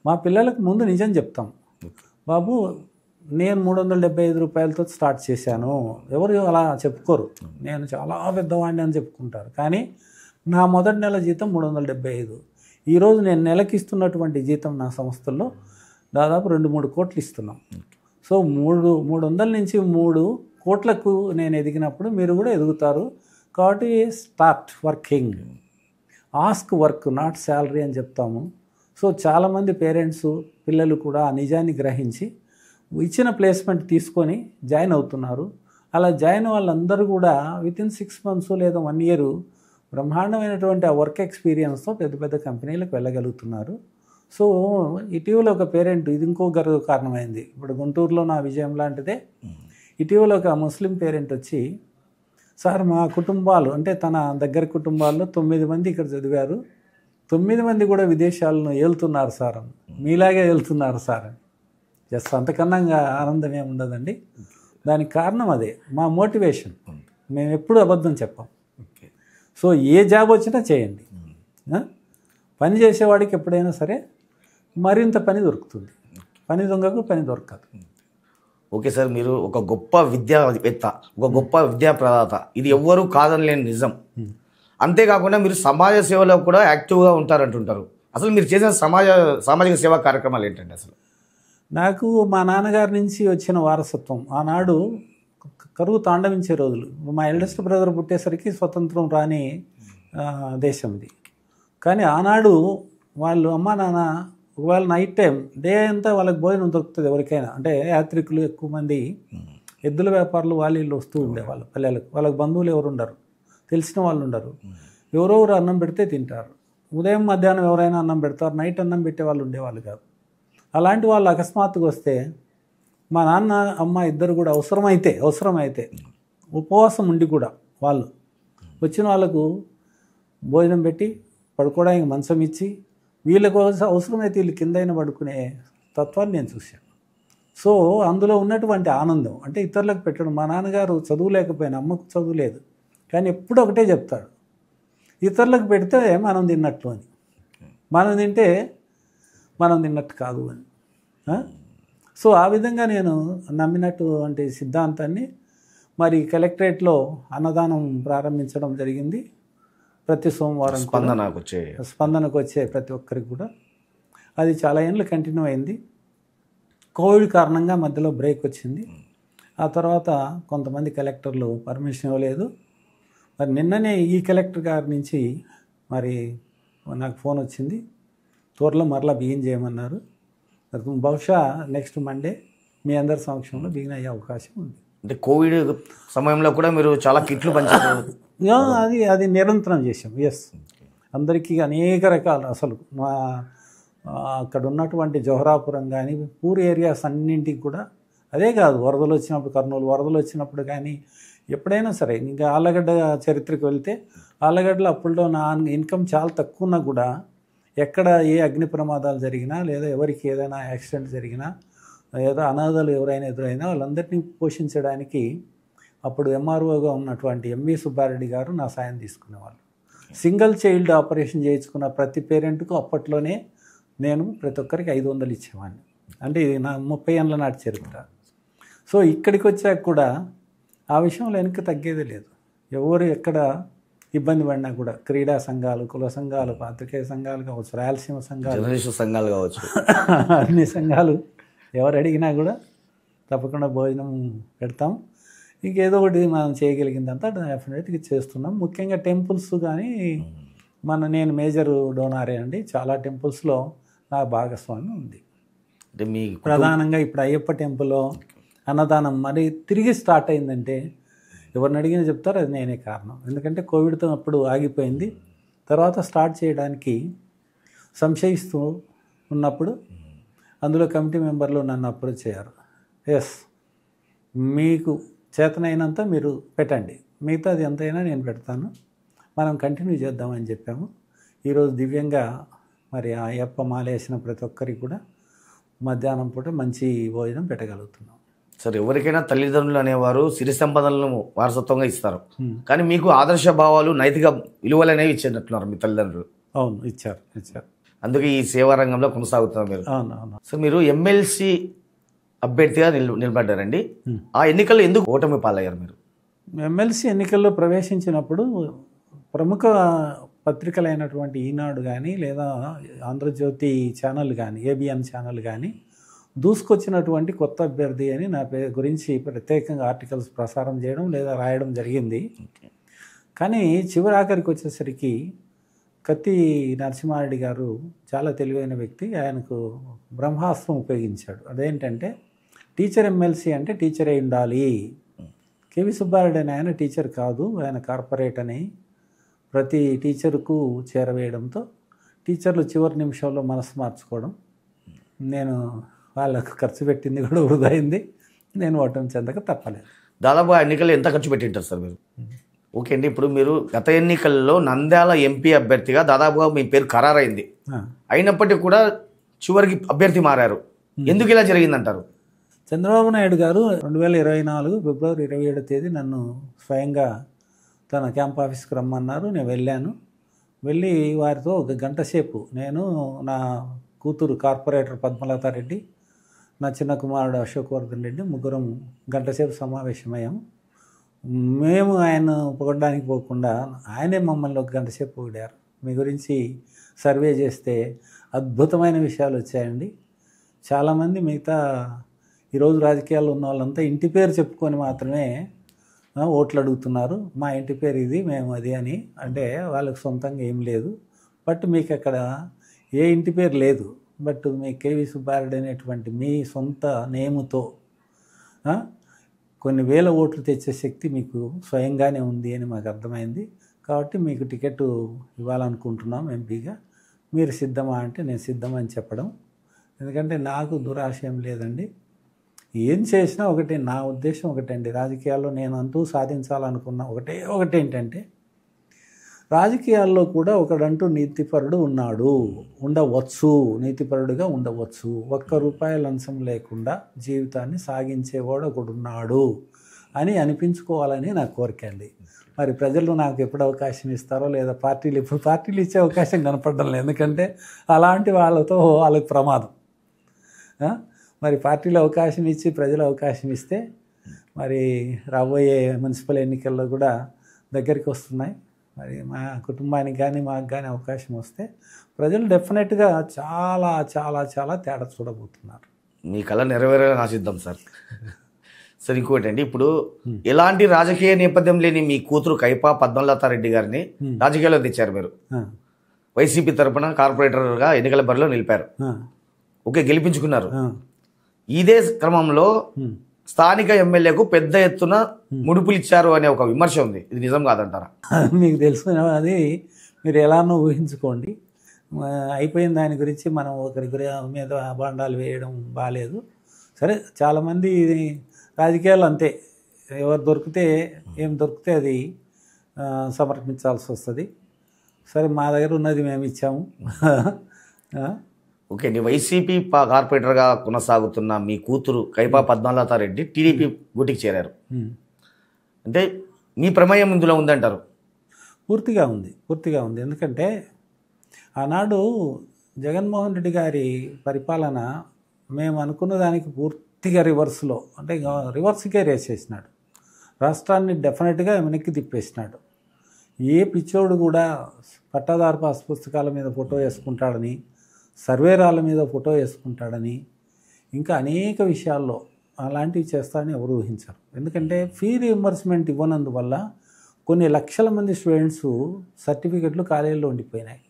C: మా పిల్లలకు ముందు నిజం చెప్తాం, బాబు నేను 375 రూపాయలతో స్టార్ట్ చేశాను. ఎవరు అలా చెప్పుకోరు, నేను చాలా పెద్దవాడిని అని చెప్పుకుంటారు. కానీ నా మొదటి నెల జీతం 375. ఈరోజు నేను నెలకి ఇస్తున్నటువంటి జీతం నా సంస్థల్లో దాదాపు 2-3 కోట్లు ఇస్తున్నాం. సో 300 నుంచి 3 కోట్లకు నేను ఎదిగినప్పుడు మీరు కూడా ఎదుగుతారు. కాబట్టి start working, ask work not salary అని చెప్తాము. సో చాలామంది పేరెంట్స్ పిల్లలు కూడా ఆ నిజాన్ని గ్రహించి ఇచ్చిన ప్లేస్మెంట్ తీసుకొని జాయిన్ అవుతున్నారు. అలా జాయిన్ వాళ్ళందరూ కూడా వితిన్ 6 months లేదా 1 year బ్రహ్మాండమైనటువంటి ఆ వర్క్ ఎక్స్పీరియన్స్తో పెద్ద పెద్ద కంపెనీలకు వెళ్ళగలుగుతున్నారు. సో ఇటీవల ఒక పేరెంట్, ఇది ఇంకో గర్వ కారణమైంది. ఇప్పుడు గుంటూరులో నా విజయం లాంటిదే. ఇటీవల ఒక ముస్లిం పేరెంట్ వచ్చి, సార్ మా కుటుంబాలు అంటే తన దగ్గర కుటుంబాల్లో 9 మంది ఇక్కడ చదివారు, 9 మంది కూడా విదేశాలను ఏలుతున్నారు సార్, మీలాగే ఏలుతున్నారు సార్ అని. జస్ట్ అంతకన్నా ఆనందం ఏమి ఉండదండి. దానికి కారణం అదే మా మోటివేషన్. మేము ఎప్పుడు అబద్ధం చెప్పాం. సో ఏ జాబ్ వచ్చినా చేయండి, పని చేసేవాడికి ఎప్పుడైనా సరే మరింత పని దొరుకుతుంది, పని దొంగకు పని దొరకదు.
B: ఓకే సార్, మీరు ఒక గొప్ప విద్యావేత్త, ఒక గొప్ప విద్యా ప్రదాత, ఇది ఎవ్వరూ కాదనలేని నిజం. అంతేకాకుండా మీరు సమాజ సేవలో కూడా యాక్టివ్గా ఉంటారంటుంటారు. అసలు మీరు చేసిన సామాజిక సేవా కార్యక్రమాలు ఏంటండి? అసలు
C: నాకు మా నాన్నగారి నుంచి వచ్చిన వారసత్వం. ఆనాడు కరువు తాండవించే రోజులు, మా ఎల్డెస్ట్ బ్రదర్ పుట్టేసరికి స్వతంత్రం రాని దేశం ఇది. కానీ ఆనాడు వాళ్ళు అమ్మా నాన్న ఒకవేళ నైట్ టైం డే అంతా వాళ్ళకి భోజనం దొరుకుతుంది ఎవరికైనా, అంటే యాత్రికులు ఎక్కువ మంది, ఎద్దుల వ్యాపారులు వాళ్ళు వస్తూ ఉండేవాళ్ళు పిల్లలకు. వాళ్ళకి బంధువులు ఎవరు ఉండరు, తెలిసిన వాళ్ళు ఉండరు, ఎవరెవరు అన్నం పెడితే తింటారు. ఉదయం మధ్యాహ్నం ఎవరైనా అన్నం పెడతారు, నైట్ అన్నం పెట్టే వాళ్ళు ఉండేవాళ్ళు కాదు. అలాంటి వాళ్ళు అకస్మాత్తుగా వస్తే మా నాన్న అమ్మ ఇద్దరు కూడా అవసరమైతే ఉపవాసం ఉండి కూడా వాళ్ళు వచ్చిన వాళ్ళకు భోజనం పెట్టి పడుకోవడానికి మంచం ఇచ్చి, వీళ్ళకు అవసరమైతే వీళ్ళు కిందైనా పడుకునే తత్వాన్ని నేను చూశాను. సో అందులో ఉన్నటువంటి ఆనందం అంటే ఇతరులకు పెట్టడం. మా నాన్నగారు చదువు లేకపోయినా, అమ్మకు చదువు లేదు, కానీ ఎప్పుడు ఒకటే చెప్తాడు, ఇతరులకు పెడితే మనం తిన్నట్టు అని, మనం తింటే మనం తిన్నట్టు కాదు అని. సో ఆ విధంగా నేను నమ్మినటువంటి సిద్ధాంతాన్ని మరి కలెక్టరేట్లో అన్నదానం ప్రారంభించడం జరిగింది. ప్రతి సోమవారం స్పందనకు వచ్చే ప్రతి ఒక్కరికి కూడా అది చాలా ఏళ్ళు కంటిన్యూ అయింది. కోవిడ్ కారణంగా మధ్యలో బ్రేక్ వచ్చింది. ఆ తర్వాత కొంతమంది కలెక్టర్లు పర్మిషన్ ఇవ్వలేదు. మరి నిన్ననే ఈ కలెక్టర్ గారి నుంచి మరి నాకు ఫోన్ వచ్చింది, త్వరలో మరలా బిగిన్ చేయమన్నారు. బహుశా నెక్స్ట్ మండే మీ అందరి సమక్షంలో బిగిన్ అయ్యే అవకాశం ఉంది.
B: అంటే కోవిడ్ సమయంలో కూడా మీరు చాలా కిట్లు పంచారు?
C: అది నిరంతరం చేసాం. ఎస్, అందరికీ అనేక రకాలు. అసలు మా అక్కడ ఉన్నటువంటి జోహరాపురం కానీ పూర్ ఏరియాస్ అన్నింటికి కూడా అదే కాదు, వరదలు వచ్చినప్పుడు, కర్నూలు వరదలు వచ్చినప్పుడు కానీ ఎప్పుడైనా సరే, ఇంకా ఆళ్ళగడ్డ చరిత్రకు వెళ్తే ఆళ్ళగడ్డలో అప్పుడులో నా ఇన్కమ్ చాలా తక్కువ ఉన్నా కూడా ఎక్కడ ఏ అగ్ని ప్రమాదాలు జరిగినా లేదా ఎవరికి ఏదైనా యాక్సిడెంట్ జరిగినా లేదా అనాథలు ఎవరైనా ఎదురైనా వాళ్ళందరినీ పోషించడానికి అప్పుడు ఎంఆర్ఓగా ఉన్నటువంటి ఎంవి సుబ్బారెడ్డి గారు నా సాయం తీసుకునేవాళ్ళు. సింగిల్ చైల్డ్ ఆపరేషన్ చేయించుకున్న ప్రతి పేరెంట్కు అప్పట్లోనే నేను ప్రతి ఒక్కరికి 500 ఇచ్చేవాడిని. అంటే ఇది నా 30 ఏళ్ళ నాటి చరిత్ర. సో ఇక్కడికి వచ్చాక కూడా ఆ విషయంలో వెనక్కి తగ్గేదే లేదు. ఎవరు ఎక్కడ ఇబ్బంది పడినా కూడా క్రీడా సంఘాలు, కుల సంఘాలు, పాత్రికేయ సంఘాలు కావచ్చు, రాయలసీమ సంఘాలు
B: కావచ్చు,
C: అన్ని సంఘాలు ఎవరు అడిగినా కూడా తప్పకుండా భోజనం పెడతాం. ఇంకేదో ఒకటి మనం చేయగలిగిందంతా డెఫినెట్గా చేస్తున్నాం. ముఖ్యంగా టెంపుల్స్ కానీ నేను మేజర్ డోనారే అండి. చాలా టెంపుల్స్లో నా భాగస్వామ్యం ఉంది.
B: అంటే మీ
C: ప్రధానంగా ఇప్పుడు అయ్యప్ప టెంపుల్లో అన్నదానం మరి తిరిగి స్టార్ట్ అయిందంటే ఎవరిని అడిగినా చెప్తారు అది నేనే కారణం. ఎందుకంటే కోవిడ్తో అప్పుడు ఆగిపోయింది. తర్వాత స్టార్ట్ చేయడానికి సంశయిస్తూ ఉన్నప్పుడు అందులో కమిటీ మెంబర్లు నన్ను అప్రోచ్ అయ్యారు. ఎస్, మీకు చేతనైనంత మీరు పెట్టండి, మిగతాది ఎంతైనా నేను పెడతాను, మనం కంటిన్యూ చేద్దామని చెప్పాము. ఈరోజు దివ్యంగా మరి ఆ అయ్యప్ప మాలేసిన ప్రతి ఒక్కరికి కూడా మధ్యాహ్నం పూట మంచి భోజనం పెట్టగలుగుతున్నాం.
B: సార్, ఎవరికైనా తల్లిదండ్రులు అనేవారు సిరి సంపదలను వారసత్వంగా ఇస్తారు, కానీ మీకు ఆదర్శ భావాలు నైతిక విలువలు అనేవి ఇచ్చినట్టున్నారు మీ తల్లిదండ్రులు.
C: అవును, ఇచ్చారు.
B: అందుకే ఈ సేవా రంగంలో కొనసాగుతున్నారు మీరు.
C: అవును.
B: సో మీరు ఎమ్మెల్సీ అభ్యర్థిగా నిలబడ్డారండి. ఆ ఎన్నికల్లో ఎందుకు ఓటమి పాలయ్యారు మీరు?
C: ఎమ్మెల్సీ ఎన్నికల్లో ప్రవేశించినప్పుడు ప్రముఖ పత్రికలైనటువంటి ఈనాడు కానీ లేదా ఆంధ్రజ్యోతి ఛానల్ కానీ ఏబిఎన్ ఛానల్ కానీ దూసుకొచ్చినటువంటి కొత్త అభ్యర్థి అని నా గురించి ప్రత్యేకంగా ఆర్టికల్స్ ప్రసారం చేయడం లేదా రాయడం జరిగింది. కానీ చివరి ఆఖరికి వచ్చేసరికి కత్తి నరసింహారెడ్డి గారు చాలా తెలివైన వ్యక్తి, ఆయనకు బ్రహ్మాస్త్రం ఉపయోగించాడు. అదేంటంటే టీచర్ ఎమ్మెల్సీ అంటే టీచరే ఉండాలి. కేవీ సుబ్బారెడ్డి అని ఆయన టీచర్ కాదు, ఆయన కార్పొరేట్ అని ప్రతి టీచర్కు చేరవేయడంతో టీచర్లు చివరి నిమిషంలో మనసు మార్చుకోవడం, నేను వాళ్ళకు ఖర్చు పెట్టింది కూడా వృధా అయింది, నేను ఓటమి చెందక తప్పలేదు.
B: దాదాపు ఆ ఎన్నికల్లో ఎంత ఖర్చు పెట్టింటారు సార్ మీరు? ఓకే అండి, ఇప్పుడు మీరు గత ఎన్నికల్లో నంద్యాల ఎంపీ అభ్యర్థిగా దాదాపుగా మీ పేరు ఖరారైంది, అయినప్పటికీ కూడా చివరికి అభ్యర్థి మారారు. ఎందుకు ఇలా జరిగిందంటారు?
C: చంద్రబాబు నాయుడు గారు 2024 ఫిబ్రవరి 27వ తేదీ నన్ను స్వయంగా తన క్యాంప్ ఆఫీస్కి రమ్మన్నారు. నేను వెళ్ళాను. వెళ్ళి వారితో ఒక గంట సేపు నేను, నా కూతురు కార్పొరేటర్ పద్మలతారెడ్డి, నా చిన్న కుమారుడు అశోక్వర్ధన్ రెడ్డి ముగ్గురం గంట సేపు సమావేశమయ్యాము. మేము ఆయన పొగడడానికి పోకుండా ఆయనే మమ్మల్ని ఒక గంట సేపు పొగిడారు. మీ గురించి సర్వే చేస్తే అద్భుతమైన విషయాలు వచ్చాయండి. చాలామంది మిగతా ఈరోజు రాజకీయాల్లో ఉన్న వాళ్ళంతా ఇంటి పేరు చెప్పుకొని మాత్రమే ఓట్లు అడుగుతున్నారు. మా ఇంటి పేరు ఇది, మేము అది అని. అంటే వాళ్ళకి సొంతంగా ఏం లేదు. బట్ మీకు అక్కడ ఏ ఇంటి పేరు లేదు, బట్ మీ కేవీ సుబ్బారెడ్డి అనేటువంటి మీ సొంత నేముతో కొన్ని వేల ఓట్లు తెచ్చే శక్తి మీకు స్వయంగానే ఉంది అని మాకు అర్థమైంది. కాబట్టి మీకు టికెట్ ఇవ్వాలనుకుంటున్నాం ఎంపీగా, మీరు సిద్ధమా అంటే నేను సిద్ధమని చెప్పడం. ఎందుకంటే నాకు దురాశయం లేదండి, ఏం చేసినా ఒకటే. నా ఉద్దేశం ఒకటండి, రాజకీయాల్లో నేను అంటూ సాధించాలనుకున్న ఒకటేంటంటే రాజకీయాల్లో కూడా ఒకడంటూ నీతిపరుడు ఉండవచ్చు, నీతిపరుడుగా ఉండవచ్చు. ₹1 లంచం లేకుండా జీవితాన్ని సాగించేవాడు ఒకడున్నాడు అని అనిపించుకోవాలని నా కోరిక అండి. మరి ప్రజలు నాకు ఎప్పుడు అవకాశం ఇస్తారో లేదా పార్టీలు ఇచ్చే అవకాశం కనపడడం లేదు, ఎందుకంటే అలాంటి వాళ్ళకి ప్రమాదం. మరి పార్టీలు అవకాశం ఇచ్చి ప్రజలు అవకాశం ఇస్తే మరి రాబోయే మున్సిపల్ ఎన్నికల్లో కూడా దగ్గరికి వస్తున్నాయి. మరి మా కుటుంబానికి కానీ మాకు కానీ అవకాశం వస్తే ప్రజలు డెఫినెట్గా చాలా చాలా చాలా తేడా చూడబోతున్నారు.
B: మీ కళ నెరవేరాలని ఆశిద్దాం సార్. సార్, ఇంకోటి అండి, ఇప్పుడు ఎలాంటి రాజకీయ నేపథ్యం లేని మీ కూతురు కైపా పద్మలతారెడ్డి గారిని రాజకీయాల్లో తెచ్చారు మీరు. వైసీపీ తరఫున కార్పొరేటర్గా ఎన్నికల బరిలో నిలిపారు. ఓకే, గెలిపించుకున్నారు. ఇదే క్రమంలో స్థానిక ఎమ్మెల్యేకు పెద్ద ఎత్తున ముడుపులు ఇచ్చారు అనే ఒక విమర్శ ఉంది. ఇది నిజం కాదంటారా?
C: మీకు తెలుసు, అది మీరు ఎలానో ఊహించుకోండి. అయిపోయిన దాని గురించి మనం ఒకరి మీద అభాండాలు వేయడం బాగాలేదు. సరే, చాలామంది రాజకీయాలు అంతే, ఎవరు దొరికితే ఏం దొరికితే అది సమర్పించాల్సి వస్తుంది. సరే, మా దగ్గర ఉన్నది మేము ఇచ్చాము.
B: ఓకే అండి, వైసీపీ కార్పొరేటర్గా కొనసాగుతున్న మీ కూతురు కైపా పద్మలతారెడ్డి టీడీపీ గూటికి చేరారు. అంటే మీ ప్రమేయం ఇందులో ఉందంటారు?
C: పూర్తిగా ఉంది. ఎందుకంటే ఆనాడు జగన్మోహన్ రెడ్డి గారి పరిపాలన మేము అనుకున్న దానికి పూర్తిగా రివర్స్లో, అంటే రివర్స్కే రేసేసినాడు. రాష్ట్రాన్ని డెఫినెట్గా వెనక్కి తిప్పేసినాడు. ఏ పిచ్చోడు కూడా పట్టాదారు పాస్ పుస్తకాల మీద ఫోటో వేసుకుంటాడని, సర్వేరాల మీద ఫోటో వేసుకుంటాడని, ఇంకా అనేక విషయాల్లో అలాంటివి చేస్తారని ఎవరు ఊహించారు. ఎందుకంటే ఫీ రీఎంబర్స్మెంట్ ఇవ్వనందువల్ల కొన్ని లక్షల మంది స్టూడెంట్స్ సర్టిఫికెట్లు కాలేజీలో ఉండిపోయినాయి.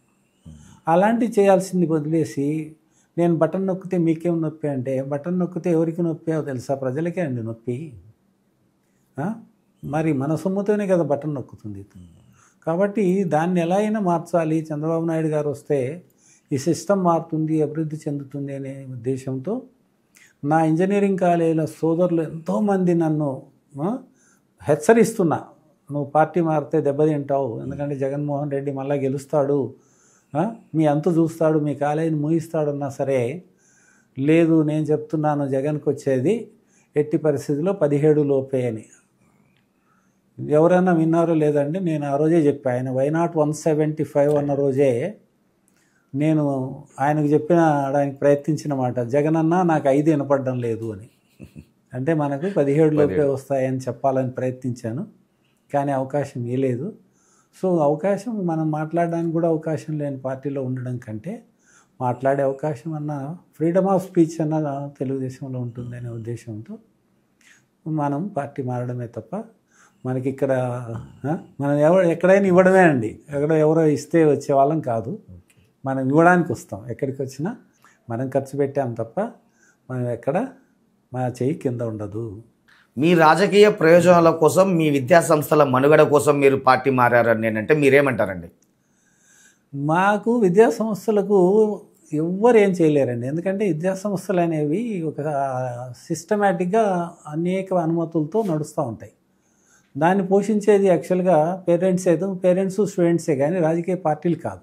C: అలాంటివి చేయాల్సింది వదిలేసి నేను బటన్ నొక్కితే మీకేం నొప్పి అంటే, బటన్ నొక్కితే ఎవరికి నొప్పి తెలుసా? ప్రజలకే అండి నొప్పి. మరి మన సొమ్ముతోనే కదా బటన్ నొక్కుతుంది. కాబట్టి దాన్ని ఎలా అయినా మార్చాలి, చంద్రబాబు నాయుడు గారు వస్తే ఈ సిస్టమ్ మారుతుంది, అభివృద్ధి చెందుతుంది అనే ఉద్దేశంతో నా ఇంజనీరింగ్ కాలేజీల సోదరులు ఎంతోమంది నన్ను హెచ్చరిస్తున్నా, నువ్వు పార్టీ మారితే దెబ్బతింటావు, ఎందుకంటే జగన్మోహన్ రెడ్డి మళ్ళీ గెలుస్తాడు, మీ అంతు చూస్తాడు, మీ కాలేజీని ముగిస్తాడన్నా సరే, లేదు నేను చెప్తున్నాను జగన్కి వచ్చేది ఎట్టి పరిస్థితిలో 17 లోపే అని. ఎవరైనా విన్నారో లేదండి, నేను ఆ రోజే చెప్పా. ఆయన వైనాట్ 175 అన్న రోజే నేను ఆయనకు ఆయనకు ప్రయత్నించిన మాట, జగనన్న నాకు 5 వినపడడం లేదు అని. అంటే మనకు 17 లోపే వస్తాయని చెప్పాలని ప్రయత్నించాను, కానీ అవకాశం ఇవ్వలేదు. సో అవకాశం మనం మాట్లాడడానికి కూడా అవకాశం లేని పార్టీలో ఉండడం కంటే మాట్లాడే అవకాశం అన్న, ఫ్రీడమ్ ఆఫ్ స్పీచ్ అన్న తెలుగుదేశంలో ఉంటుంది అనే ఉద్దేశంతో మనం పార్టీ మారడమే తప్ప మనకి ఇక్కడ మనం ఎక్కడైనా ఇవ్వడమే అండి. ఎవరో ఇస్తే వచ్చే వాళ్ళం కాదు, మనం ఇవ్వడానికి వస్తాం. ఎక్కడికి వచ్చినా మనం ఖర్చు పెట్టాం తప్ప మనం ఎక్కడ మన చెయ్యి కింద ఉండదు.
B: మీ రాజకీయ ప్రయోజనాల కోసం, మీ విద్యా సంస్థల మనుగడ కోసం మీరు పార్టీ మారారని నేనంటే మీరేమంటారండి?
C: మాకు విద్యా సంస్థలకు ఎవ్వరు ఏం చేయలేరండి. ఎందుకంటే విద్యా సంస్థలు అనేవి ఒక సిస్టమేటిక్గా అనేక అనుమతులతో నడుస్తూ ఉంటాయి. దాన్ని పోషించేది యాక్చువల్గా పేరెంట్స్ స్టూడెంట్సే, కానీ రాజకీయ పార్టీలు కాదు.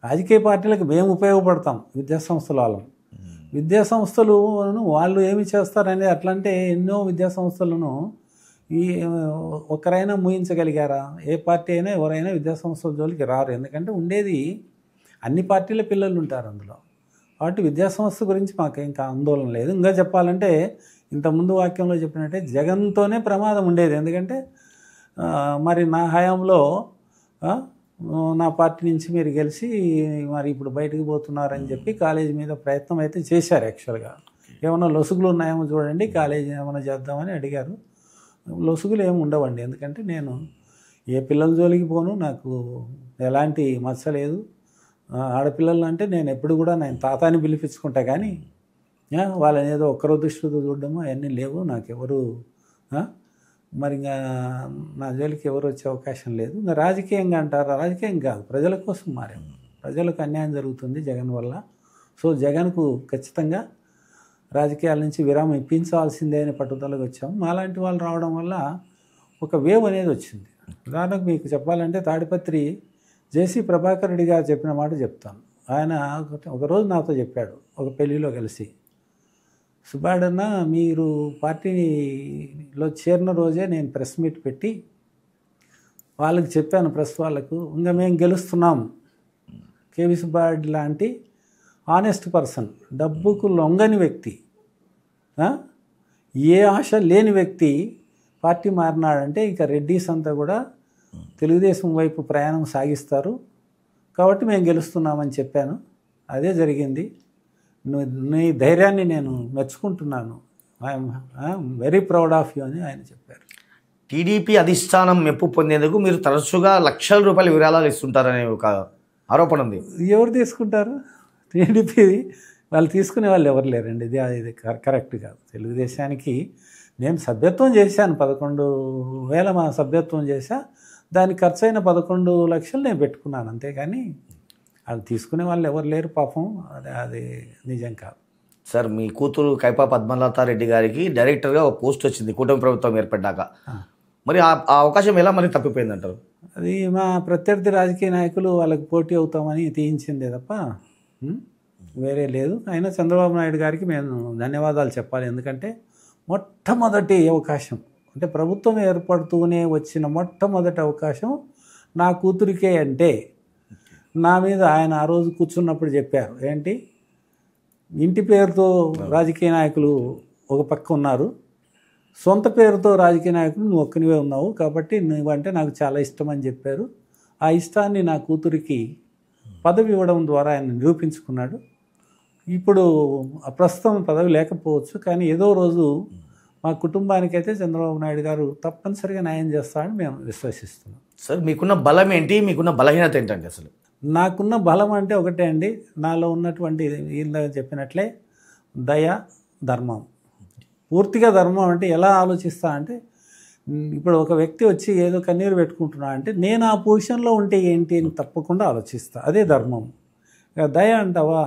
C: రాజకీయ పార్టీలకు మేము ఉపయోగపడతాం, విద్యా సంస్థల వాళ్ళం. విద్యా సంస్థలను వాళ్ళు ఏమి చేస్తారనేది అట్లంటే ఎన్నో విద్యా సంస్థలను ఒకరైనా ముగించగలిగారా? ఏ పార్టీ అయినా ఎవరైనా విద్యా సంస్థల జోలికి రారు, ఎందుకంటే ఉండేది అన్ని పార్టీల పిల్లలు ఉంటారు అందులో. కాబట్టి విద్యా సంస్థ గురించి మాకు ఇంకా ఆందోళన లేదు. ఇంకా చెప్పాలంటే ఇంతకుముందు వాక్యంలో చెప్పినట్టే జగన్తోనే ప్రమాదం ఉండేది, ఎందుకంటే మరి నా హయాంలో నా పార్టీ నుంచి మీరు గెలిచి మరి ఇప్పుడు బయటకు పోతున్నారని చెప్పి కాలేజీ మీద ప్రయత్నం అయితే చేశారు. యాక్చువల్గా ఏమైనా లొసుగులు ఉన్నాయేమో చూడండి, కాలేజీ ఏమైనా చేద్దామని అడిగారు. లొసుగులు ఏమి ఉండవండి, ఎందుకంటే నేను ఏ పిల్లల జోలికి పోను, నాకు ఎలాంటి మచ్చ లేదు. ఆడపిల్లలు అంటే నేను ఎప్పుడు కూడా నేను తాతాని పిలిపించుకుంటా, కానీ వాళ్ళని ఏదో ఒక్కరో దృష్టితో చూడడము అవన్నీ లేవు. నాకెవరు మరి ఇంకా నా జోలికి ఎవరు వచ్చే అవకాశం లేదు. ఇంకా రాజకీయంగా అంటారా? రాజకీయం కాదు, ప్రజల కోసం మారాము. ప్రజలకు అన్యాయం జరుగుతుంది జగన్ వల్ల. సో జగన్కు ఖచ్చితంగా రాజకీయాల నుంచి విరామం ఇప్పించాల్సిందే అని పట్టుదలకు వచ్చాము. మాలాంటి వాళ్ళు రావడం వల్ల ఒక వేవ్ అనేది వచ్చింది. ఉదాహరణకు మీకు చెప్పాలంటే తాడిపత్రి జేసీ ప్రభాకర్ రెడ్డి గారు చెప్పిన మాట చెప్తాను. ఆయన ఒకరోజు నాతో చెప్పాడు, ఒక పెళ్లిలో కలిసి, సుబ్బాడన్న మీరు పార్టీలో చేరిన రోజే నేను ప్రెస్ మీట్ పెట్టి వాళ్ళకి చెప్పాను, ప్రెస్ వాళ్ళకు, ఇంకా మేము గెలుస్తున్నాం. కేవీ సుబ్బారెడ్డి లాంటి ఆనెస్ట్ పర్సన్, డబ్బుకు లొంగని వ్యక్తి, ఏ ఆశ లేని వ్యక్తి పార్టీ మారినాడంటే ఇక రెడ్డిస్ అంతా కూడా తెలుగుదేశం వైపు ప్రయాణం సాగిస్తారు, కాబట్టి మేము గెలుస్తున్నామని చెప్పాను. అదే జరిగింది. నీ ధైర్యాన్ని నేను మెచ్చుకుంటున్నాను, I'm very proud of you అని ఆయన చెప్పారు.
B: టీడీపీ అధిష్టానం మెప్పు పొందేందుకు మీరు తరచుగా లక్షల రూపాయల విరాళాలు ఇస్తుంటారనే ఒక ఆరోపణ ఉంది.
C: ఎవరు తీసుకుంటారు? టీడీపీ వాళ్ళు తీసుకునే వాళ్ళు ఎవరు లేరండి. ఇది కరెక్ట్ కాదు. తెలుగుదేశానికి నేను సభ్యత్వం చేశాను, 11,000 మా సభ్యత్వం చేశా, దానికి ఖర్చు అయిన 11 లక్షలు నేను పెట్టుకున్నాను, అంతేగాని వాళ్ళు తీసుకునే వాళ్ళు ఎవరు లేరు పాపం. అది నిజం కాదు.
B: సార్, మీ కూతురు కైపా పద్మలతారెడ్డి గారికి డైరెక్టర్గా ఒక పోస్ట్ వచ్చింది కూటమి ప్రభుత్వం ఏర్పడ్డాక. మరి ఆ అవకాశం ఎలా మరి తప్పిపోయిందంటారు?
C: అది మా ప్రత్యర్థి రాజకీయ నాయకులు వాళ్ళకి పోటీ అవుతామని తీయించిందే తప్ప వేరే లేదు. అయినా చంద్రబాబు నాయుడు గారికి మేము ధన్యవాదాలు చెప్పాలి, ఎందుకంటే మొట్టమొదటి అవకాశం అంటే ప్రభుత్వం ఏర్పడుతూనే వచ్చిన మొట్టమొదటి అవకాశం నా కూతురికే. అంటే నా మీద ఆయన ఆ రోజు కూర్చున్నప్పుడు చెప్పారు, ఏంటి, ఇంటి పేరుతో రాజకీయ నాయకులు ఒక పక్క ఉన్నారు, సొంత పేరుతో రాజకీయ నాయకులు నువ్వు ఒక్కనివే ఉన్నావు, కాబట్టి నువ్వంటే నాకు చాలా ఇష్టం అని చెప్పారు. ఆ ఇష్టాన్ని నా కూతురికి పదవి ఇవ్వడం ద్వారా ఆయన నిరూపించుకున్నాడు. ఇప్పుడు ప్రస్తుతం పదవి లేకపోవచ్చు, కానీ ఏదో రోజు మా కుటుంబానికైతే చంద్రబాబు నాయుడు గారు తప్పనిసరిగా న్యాయం చేస్తారని మేము విశ్వసిస్తున్నాం.
B: సార్, మీకున్న బలం ఏంటి, మీకున్న బలహీనత ఏంటండి? అసలు
C: నాకున్న బలం అంటే ఒకటే అండి, నాలో ఉన్నటువంటి వీళ్ళ చెప్పినట్లే దయ, ధర్మం. పూర్తిగా ధర్మం అంటే ఎలా ఆలోచిస్తా అంటే, ఇప్పుడు ఒక వ్యక్తి వచ్చి ఏదో కన్నీరు పెట్టుకుంటున్నా అంటే నేను ఆ పొజిషన్లో ఉంటే ఏంటి అని తప్పకుండా ఆలోచిస్తా, అదే ధర్మం. దయ అంటావా,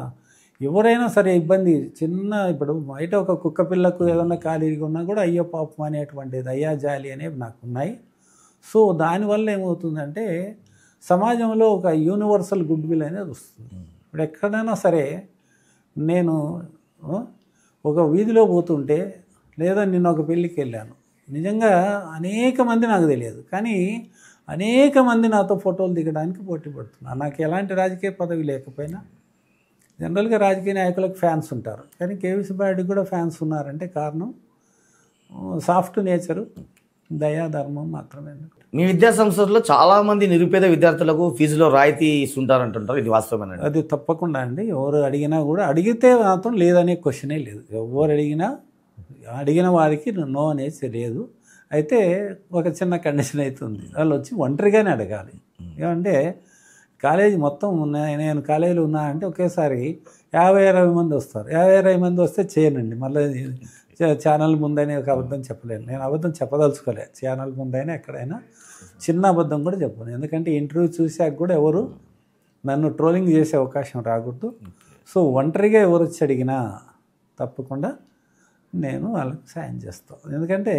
C: ఎవరైనా సరే ఇబ్బంది చిన్న ఇప్పుడు బయట ఒక కుక్క పిల్లకు ఏదన్నా ఖాళీగా ఉన్నా కూడా అయ్యో పాపం అనేటువంటిది అయ్యా జాలి అనేవి నాకు ఉన్నాయి. సో దానివల్ల ఏమవుతుందంటే సమాజంలో ఒక యూనివర్సల్ గుడ్ విల్ అనేది వస్తుంది. ఇప్పుడు ఎక్కడైనా సరే నేను ఒక వీధిలో పోతుంటే లేదా నిన్న ఒక పెళ్ళికి వెళ్ళాను, నిజంగా అనేక మంది నాకు తెలియదు కానీ అనేక మంది నాతో ఫోటోలు దిగడానికి పోటీ పడుతున్నారు. నాకు ఎలాంటి రాజకీయ పదవి లేకపోయినా జనరల్గా రాజకీయ నాయకులకు ఫ్యాన్స్ ఉంటారు కానీ కేవీ సుబ్బారెడ్డికి కూడా ఫ్యాన్స్ ఉన్నారంటే కారణం సాఫ్ట్ నేచరు, దయా ధర్మం మాత్రమే.
B: మీ విద్యా సంస్థల్లో చాలామంది నిరుపేద విద్యార్థులకు ఫీజులో రాయితీ ఇస్తుంటారంటుంటారు, ఇది వాస్తవమేనండి?
C: అది తప్పకుండా అండి. ఎవరు అడిగినా కూడా అడిగితే మాత్రం లేదనే క్వశ్చనే లేదు. ఎవరు అడిగిన వారికి నో అనేది లేదు. అయితే ఒక చిన్న కండిషన్ అవుతుంది, వాళ్ళు వచ్చి ఒంటరిగానే అడగాలి. ఏమంటే కాలేజీ మొత్తం నేను కాలేజీలో ఉన్నా అంటే ఒకేసారి 50-60 మంది వస్తారు. 50-60 మంది వస్తే చేయనండి. మళ్ళీ ఛానల్ ముందైనా ఒక అబద్ధం చెప్పలేను, నేను అబద్ధం చెప్పదలుచుకోలే. ఛానల్ ముందైనా ఎక్కడైనా చిన్న అబద్ధం కూడా చెప్పను, ఎందుకంటే ఇంటర్వ్యూ చూసాక కూడా ఎవరు నన్ను ట్రోలింగ్ చేసే అవకాశం రాకూడదు. సో ఒంటరిగా ఎవరు వచ్చి అడిగినా తప్పకుండా నేను వాళ్ళకి సాయం చేస్తాను, ఎందుకంటే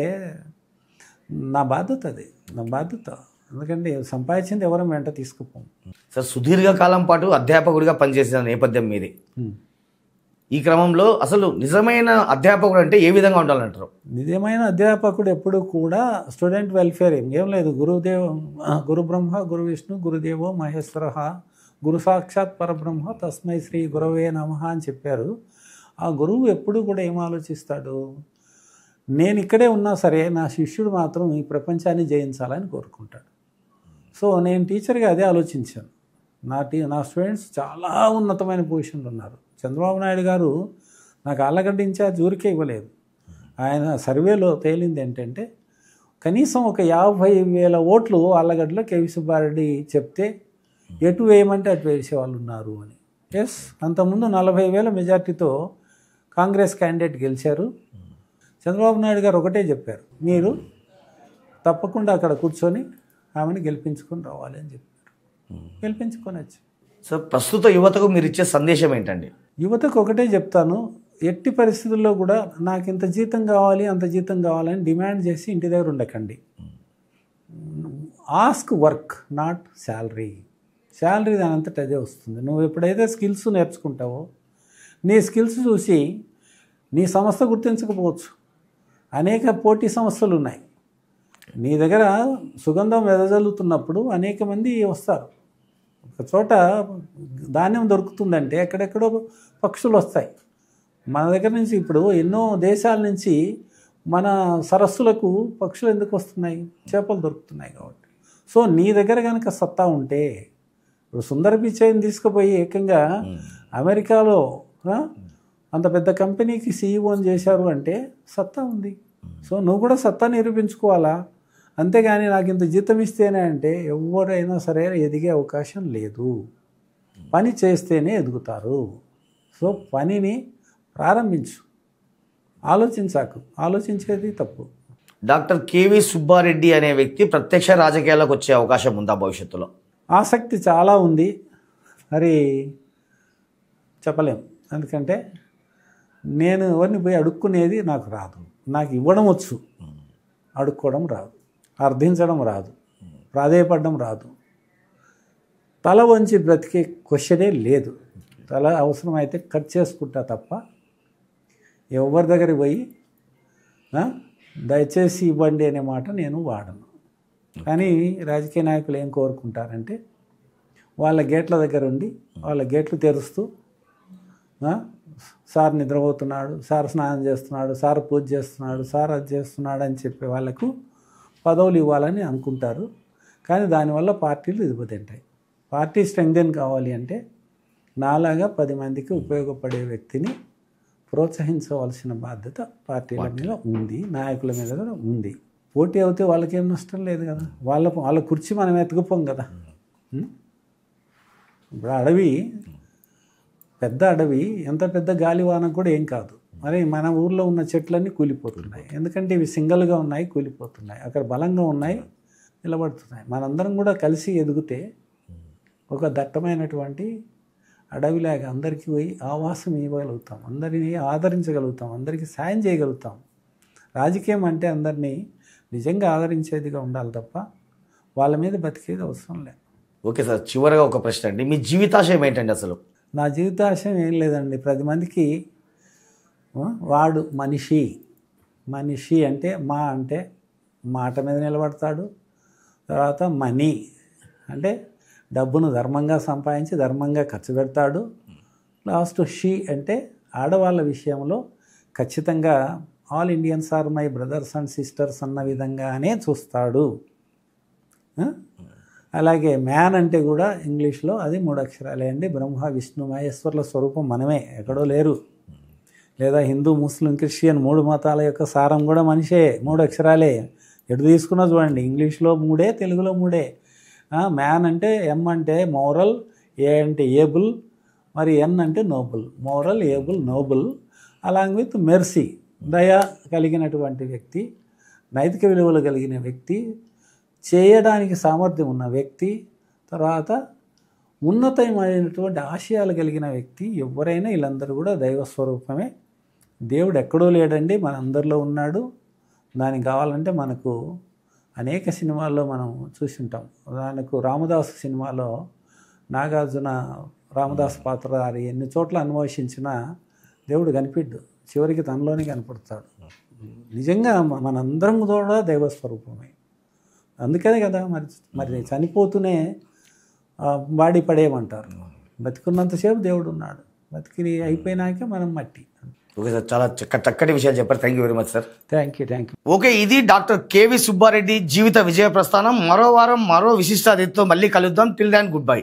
C: నా బాధ్యత అది, నా బాధ్యత. ఎందుకంటే సంపాదించింది ఎవరం వెంట తీసుకుపోం.
B: సార్, సుదీర్ఘకాలం పాటు అధ్యాపకుడిగా పనిచేసిన నేపథ్యం మీది. ఈ క్రమంలో అసలు నిజమైన అధ్యాపకుడు అంటే ఏ విధంగా ఉండాలంటారు?
C: నిజమైన అధ్యాపకుడు ఎప్పుడు కూడా స్టూడెంట్ వెల్ఫేర్ ఏం లేదు. గురు బ్రహ్మ గురు విష్ణు గురుదేవో మహేశ్వర గురు సాక్షాత్ పరబ్రహ్మ తస్మై శ్రీ గురవే నమః అని చెప్పారు. ఆ గురువు ఎప్పుడు కూడా ఏం ఆలోచిస్తాడు, నేను ఇక్కడే ఉన్నా సరే నా శిష్యుడు మాత్రం ఈ ప్రపంచాన్ని జయించాలని కోరుకుంటాడు. సో నేను టీచర్గా అదే ఆలోచించాను. నా స్టూడెంట్స్ చాలా ఉన్నతమైన పొజిషన్లు ఉన్నారు. చంద్రబాబు నాయుడు గారు నాకు ఆళ్ళగడ్డ ఇన్ఛార్జ్ ఊరికే ఇవ్వలేదు. ఆయన సర్వేలో తేలింది ఏంటంటే కనీసం ఒక 50,000 ఓట్లు ఆళ్ళగడ్డలో కేవీ సుబ్బారెడ్డి చెప్తే ఎటు వేయమంటే అటు వేసేవాళ్ళు ఉన్నారు అని. ఎస్, అంతకుముందు 40,000 మెజార్టీతో కాంగ్రెస్ క్యాండిడేట్ గెలిచారు. చంద్రబాబు నాయుడు గారు ఒకటే చెప్పారు, మీరు తప్పకుండా అక్కడ కూర్చొని ఆమెను గెలిపించుకొని రావాలి అని చెప్పారు. గెలిపించుకొని వచ్చి.
B: సో ప్రస్తుత యువతకు మీరు ఇచ్చే సందేశం ఏంటండి?
C: యువతకు ఒకటే చెప్తాను, ఎట్టి పరిస్థితుల్లో కూడా నాకు ఇంత జీతం కావాలి అంత జీతం కావాలని డిమాండ్ చేసి ఇంటి దగ్గర ఉండకండి. Ask work not salary. Salary దాని అంతటా అదే వస్తుంది. నువ్వు ఎప్పుడైతే స్కిల్స్ నేర్చుకుంటావో నీ స్కిల్స్ చూసి నీ సంస్థ గుర్తించకపోవచ్చు, అనేక పోటీ సంస్థలు ఉన్నాయి. నీ దగ్గర సుగంధం వెదజల్లుతున్నప్పుడు అనేక మంది వస్తారు. ఒక చోట ధాన్యం దొరుకుతుందంటే ఎక్కడెక్కడో పక్షులు వస్తాయి. మన దగ్గర నుంచి ఇప్పుడు ఎన్నో దేశాల నుంచి మన సరస్సులకు పక్షులు ఎందుకు వస్తున్నాయి? చేపలు దొరుకుతున్నాయి కాబట్టి. సో నీ దగ్గర కనుక సత్తా ఉంటే, ఇప్పుడు సుందర పిచ్చైని తీసుకుపోయి ఏకంగా అమెరికాలో అంత పెద్ద కంపెనీకి సీఈఓని చేశారు అంటే సత్తా ఉంది. సో నువ్వు కూడా సత్తా నిరూపించుకోవాలా. అంతేగాని నాకు ఇంత జీతం ఇస్తేనే అంటే ఎవరైనా సరే ఎదిగే అవకాశం లేదు. పని చేస్తేనే ఎదుగుతారు. సో పనిని ప్రారంభించు, ఆలోచించాకు. ఆలోచించేది తప్పు.
B: డాక్టర్ కేవీ సుబ్బారెడ్డి అనే వ్యక్తి ప్రత్యక్ష రాజకీయాలకు వచ్చే అవకాశం ఉందా భవిష్యత్తులో?
C: ఆసక్తి చాలా ఉంది, మరి చెప్పలేం. ఎందుకంటే నేను ఎవరిని పోయి అడుక్కునేది నాకు రాదు. నాకు ఇవ్వడం వచ్చు, అడుక్కోవడం రాదు, అర్థించడం రాదు, ప్రాధేయపడడం రాదు. తల వంచి బ్రతికే క్వశ్చనే లేదు. తల అవసరమైతే కట్ చేసుకుంటా తప్ప ఎవరి దగ్గరికి పోయి దయచేసి ఇవ్వండి అనే మాట నేను వాడను. కానీ రాజకీయ నాయకులు ఏం కోరుకుంటారంటే వాళ్ళ గేట్ల దగ్గర ఉండి వాళ్ళ గేట్లు తెరుస్తూ సార్ నిద్రపోతున్నాడు, సార్ స్నానం చేస్తున్నాడు, సార్ పూజ చేస్తున్నాడు, సార్ అది చేస్తున్నాడు అని చెప్పే వాళ్ళకు పదవులు ఇవ్వాలని అనుకుంటారు. కానీ దానివల్ల పార్టీలు ఎదుగుతుంటాయి. పార్టీ స్ట్రెంగ్తెన్ కావాలి అంటే నాలాగా 10 మందికి ఉపయోగపడే వ్యక్తిని ప్రోత్సహించవలసిన బాధ్యత పార్టీల మీద ఉంది, నాయకుల మీద కూడా ఉంది. పోటీ అవుతే వాళ్ళకేం నష్టం లేదు కదా. వాళ్ళ కుర్చీ మనం ఎత్తుకుపోం కదా. ఇప్పుడు అడవి, పెద్ద అడవి, ఎంత పెద్ద గాలివాన కూడా ఏం కాదు. మరి మన ఊర్లో ఉన్న చెట్లన్నీ కూలిపోతున్నాయి. ఎందుకంటే ఇవి సింగిల్గా ఉన్నాయి, కూలిపోతున్నాయి. అక్కడ బలంగా ఉన్నాయి, నిలబడుతున్నాయి. మనందరం కూడా కలిసి ఎదిగితే ఒక దట్టమైనటువంటి అడవిలాగా అందరికీ పోయి ఆవాసం ఇవ్వగలుగుతాం, అందరినీ ఆదరించగలుగుతాం, అందరికీ సాయం చేయగలుగుతాం. రాజకీయం అంటే అందరినీ నిజంగా ఆదరించేదిగా ఉండాలి తప్ప వాళ్ళ మీద బతికేది అవసరం లేదు.
B: ఓకే సార్, చివరిగా ఒక ప్రశ్న అండి, మీ జీవితాశయం ఏంటండి అసలు?
C: నా జీవితాశయం ఏం లేదండి, 10 మందికి వాడు మనిషి అంటే అంటే మాట మీద నిలబడతాడు. తర్వాత మనీ అంటే డబ్బును ధర్మంగా సంపాదించి ధర్మంగా ఖర్చు పెడతాడు. లాస్ట్ షీ అంటే ఆడవాళ్ళ విషయంలో ఖచ్చితంగా all Indians are my brothers and sisters అన్న విధంగానే చూస్తాడు. అలాగే మ్యాన్ అంటే కూడా ఇంగ్లీష్లో అది 3 అక్షరాలే అండి. బ్రహ్మ విష్ణు మహేశ్వర్ల స్వరూపం మనమే, ఎక్కడో లేరు. లేదా హిందూ ముస్లిం క్రిస్టియన్ 3 మతాల యొక్క సారం కూడా మనిషే, 3 అక్షరాలే. ఎటు తీసుకున్నా చూడండి, ఇంగ్లీష్లో 3, తెలుగులో 3. మ్యాన్ అంటే ఎం అంటే మోరల్, ఏ అంటే ఏబుల్, మరి ఎన్ అంటే noble. Moral, able, noble along with mercy, దయ కలిగినటువంటి వ్యక్తి, నైతిక విలువలు కలిగిన వ్యక్తి, చేయడానికి సామర్థ్యం ఉన్న వ్యక్తి, తర్వాత ఉన్నతమైనటువంటి ఆశయాలు కలిగిన వ్యక్తి. ఎవరైనా వీళ్ళందరూ కూడా దైవస్వరూపమే. దేవుడు ఎక్కడో లేడండి, మన అందరిలో ఉన్నాడు. దానికి కావాలంటే మనకు అనేక సినిమాల్లో మనం చూసింటాం. దానికి రామదాసు సినిమాలో నాగార్జున రామదాస్ పాత్ర ఎన్ని చోట్ల అన్వేషించిన దేవుడు కనిపిడ్డు, చివరికి తనలోనే కనపడతాడు. నిజంగా మనందరం కూడా దైవస్వరూపమే. అందుకనే కదా మరి చనిపోతూనే బాడీ పడేయమంటారు. బతికున్నంతసేపు దేవుడు ఉన్నాడు, బతికి అయిపోయినాక మనం మట్టి.
B: ఓకే సార్, చాలా చక్కటి విషయాలు చెప్పారు. Thank you very much sir.
C: Thank you.
B: Okay, ఇది డాక్టర్ కేవి సుబ్బారెడ్డి జీవిత విజయ ప్రస్థానం. మరో వారం మరో విశిష్ట అతిథితో మళ్ళీ కలుద్దాం. టిల్ దాన్ గుడ్ బై.